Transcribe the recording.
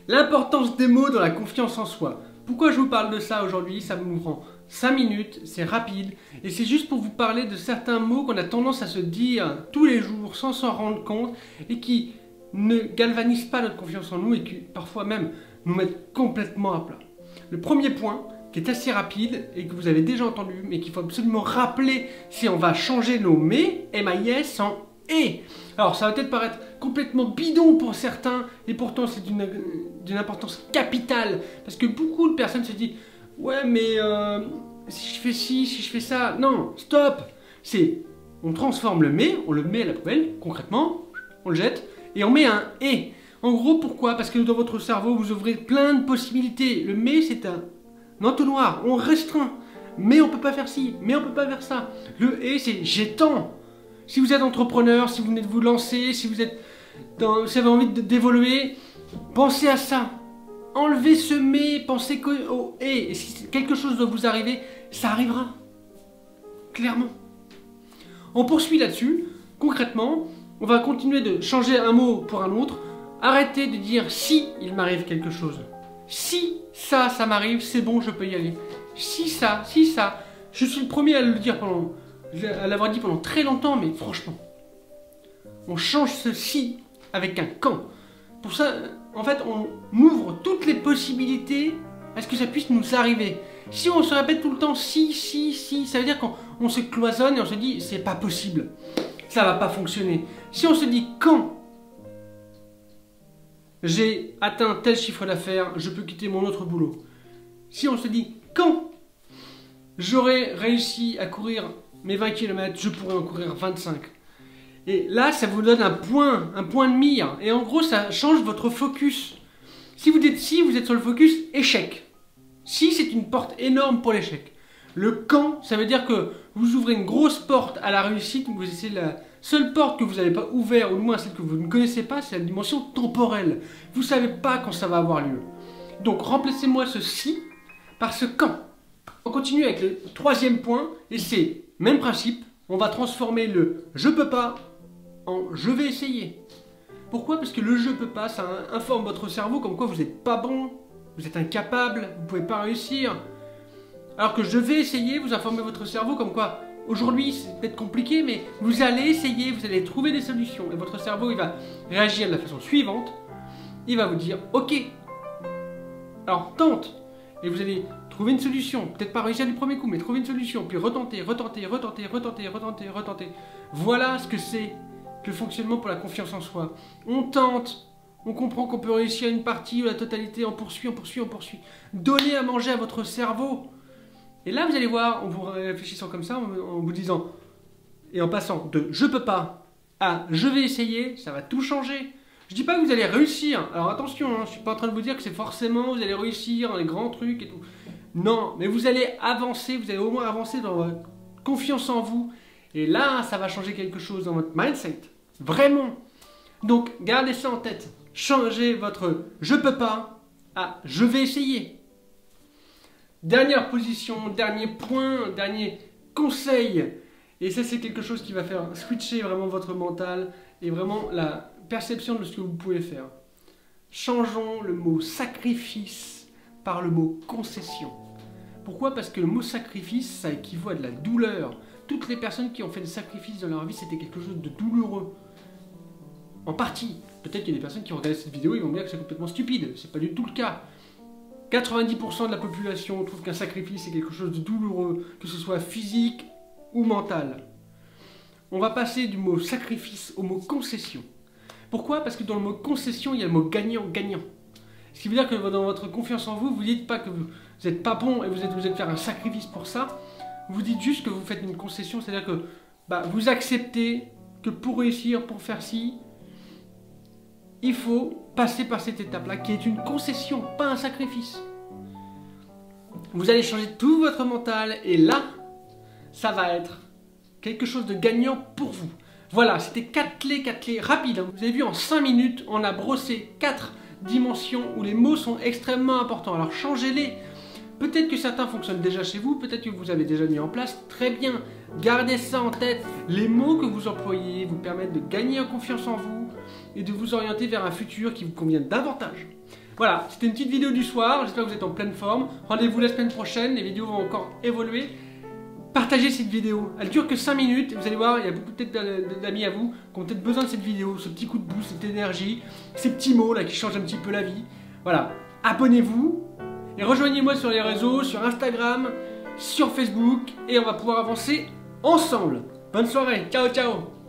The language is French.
L'importance des mots dans la confiance en soi. Pourquoi je vous parle de ça aujourd'hui? Ça nous prend 5 minutes, c'est rapide, et c'est juste pour vous parler de certains mots qu'on a tendance à se dire tous les jours sans s'en rendre compte et qui ne galvanisent pas notre confiance en nous et qui parfois même nous mettent complètement à plat. Le premier point, qui est assez rapide et que vous avez déjà entendu, mais qu'il faut absolument rappeler si on va changer nos mais, M-A-I-S, en et. Alors ça va peut-être paraître complètement bidon pour certains, et pourtant c'est d'une importance capitale, parce que beaucoup de personnes se disent « Ouais, mais si je fais ci, si je fais ça… » Non, stop. C'est, on transforme le mais, on le met à la poubelle, concrètement, on le jette, et on met un et. En gros, pourquoi? Parce que dans votre cerveau, vous ouvrez plein de possibilités. Le mais, c'est un entonnoir, on restreint. Mais on peut pas faire ci, mais on peut pas faire ça. Le et, c'est j'étends. Si vous êtes entrepreneur, si vous venez de vous lancer, si vous avez envie d'évoluer, pensez à ça. Enlevez ce mais, pensez au et. Et si quelque chose doit vous arriver, ça arrivera. Clairement. On poursuit là-dessus. Concrètement, on va continuer de changer un mot pour un autre. Arrêtez de dire si il m'arrive quelque chose. Si ça m'arrive, c'est bon, je peux y aller. Si ça, je suis le premier à le dire à l'avoir dit pendant très longtemps, mais franchement, on change ce si avec un quand. Pour ça, en fait, on ouvre toutes les possibilités à ce que ça puisse nous arriver. Si on se répète tout le temps si, ça veut dire qu'on se cloisonne et on se dit c'est pas possible, ça va pas fonctionner. Si on se dit quand j'ai atteint tel chiffre d'affaires, je peux quitter mon autre boulot. Si on se dit quand j'aurai réussi à courir mes 20 km, je pourrais en courir 25. Et là, ça vous donne un point de mire. Et en gros, ça change votre focus. Si vous dites si, vous êtes sur le focus échec. Si, c'est une porte énorme pour l'échec. Le quand, ça veut dire que vous ouvrez une grosse porte à la réussite. Vous essayez la seule porte que vous n'avez pas ouverte, ou du moins celle que vous ne connaissez pas, c'est la dimension temporelle. Vous ne savez pas quand ça va avoir lieu. Donc, remplacez-moi ce si par ce quand. On continue avec le troisième point, et c'est même principe. On va transformer le « je peux pas » en « je vais essayer ». Pourquoi? Parce que le « je peux pas », ça informe votre cerveau comme quoi vous n'êtes pas bon, vous êtes incapable, vous ne pouvez pas réussir. Alors que « je vais essayer », vous informez votre cerveau comme quoi aujourd'hui c'est peut-être compliqué, mais vous allez essayer, vous allez trouver des solutions. Et votre cerveau, il va réagir de la façon suivante. Il va vous dire « ok, alors tente ». Et vous allez trouver une solution, peut-être pas réussir du premier coup, mais trouver une solution, puis retenter. Voilà ce que c'est le fonctionnement pour la confiance en soi. On tente, on comprend qu'on peut réussir une partie ou la totalité, on poursuit. Donnez à manger à votre cerveau. Et là, vous allez voir, en vous réfléchissant comme ça, en vous disant, et en passant de « je peux pas » à « je vais essayer », ça va tout changer. Je dis pas que vous allez réussir. Alors attention, hein, je suis pas en train de vous dire que c'est forcément vous allez réussir dans les grands trucs et tout. Non, mais vous allez avancer, vous allez au moins avancer dans votre confiance en vous. Et là, ça va changer quelque chose dans votre mindset. Vraiment. Donc, gardez ça en tête. Changez votre « je peux pas » à « je vais essayer ». Dernière position, dernier point, dernier conseil. Et ça, c'est quelque chose qui va faire switcher vraiment votre mental et vraiment la perception de ce que vous pouvez faire. Changeons le mot sacrifice par le mot concession. Pourquoi? Parce que le mot sacrifice, ça équivaut à de la douleur. Toutes les personnes qui ont fait des sacrifices dans leur vie, c'était quelque chose de douloureux. En partie. Peut-être qu'il y a des personnes qui regardent cette vidéo, ils vont me dire que c'est complètement stupide. C'est pas du tout le cas. 90% de la population trouve qu'un sacrifice est quelque chose de douloureux, que ce soit physique ou mental. On va passer du mot sacrifice au mot concession. Pourquoi? Parce que dans le mot concession, il y a le mot gagnant-gagnant. Ce qui veut dire que dans votre confiance en vous, vous ne dites pas que vous n'êtes pas bon et vous êtes faire un sacrifice pour ça. Vous dites juste que vous faites une concession, c'est-à-dire que vous acceptez que pour réussir, pour faire ci, il faut passer par cette étape-là, qui est une concession, pas un sacrifice. Vous allez changer tout votre mental et là, ça va être quelque chose de gagnant pour vous. Voilà, c'était 4 clés rapides. Vous avez vu, en 5 minutes, on a brossé 4 dimensions où les mots sont extrêmement importants. Alors changez-les. Peut-être que certains fonctionnent déjà chez vous, peut-être que vous avez déjà mis en place. Très bien, gardez ça en tête. Les mots que vous employez vous permettent de gagner en confiance en vous et de vous orienter vers un futur qui vous convienne davantage. Voilà, c'était une petite vidéo du soir, j'espère que vous êtes en pleine forme. Rendez-vous la semaine prochaine, les vidéos vont encore évoluer. Partagez cette vidéo, elle dure que 5 minutes, vous allez voir, il y a beaucoup peut-être d'amis à vous qui ont peut-être besoin de cette vidéo, ce petit coup de boost, cette énergie, ces petits mots là qui changent un petit peu la vie. Voilà, abonnez-vous et rejoignez-moi sur les réseaux, sur Instagram, sur Facebook et on va pouvoir avancer ensemble. Bonne soirée, ciao ciao.